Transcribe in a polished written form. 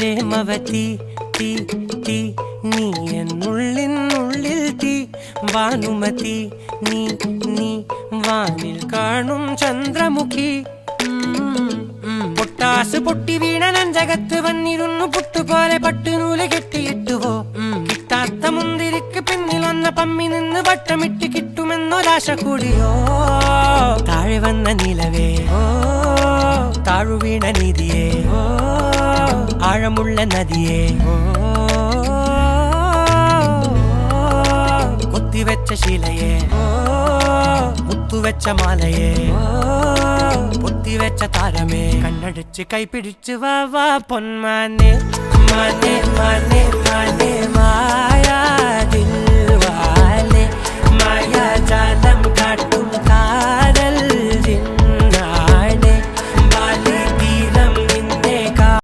പ്രേമവതി തീ തീ നീ എന്നുള്ളിൽ തീ ഭാനുമതി നീ നീ വാനിൽ കാണും ചന്ദ്രമുഖി പൊട്ടാസ് പൊട്ടി വീണ നെഞ്ചകത്ത് വന്നിരുന്നു പുട്ടുപോലെ പട്ടുനൂല് കെട്ടിയിട്ടുവോ കിട്ടാത്ത മുന്തിരിക്ക് പിന്നിൽ വന്ന പമ്മി നിന്ന് വട്ടമിട്ട് കിട്ടുമെന്നൊരാശ കൂടിയോ താഴെ വന്ന നിലവേ താഴു വീണ നിധിയേ ആഴമുള്ള നദിയേ കൊത്തിവെച്ച ശിലയേ മുത്തുവെച്ച മാലയേ പൊത്തിവെച്ച താരമേ കണ്ണടിച്ച് കൈപിടിച്ച് വാ വാ പൊന്മാനെ മാനെ മാനെ മാനെ മായാ ദിൽവാലെ മായാ ജാല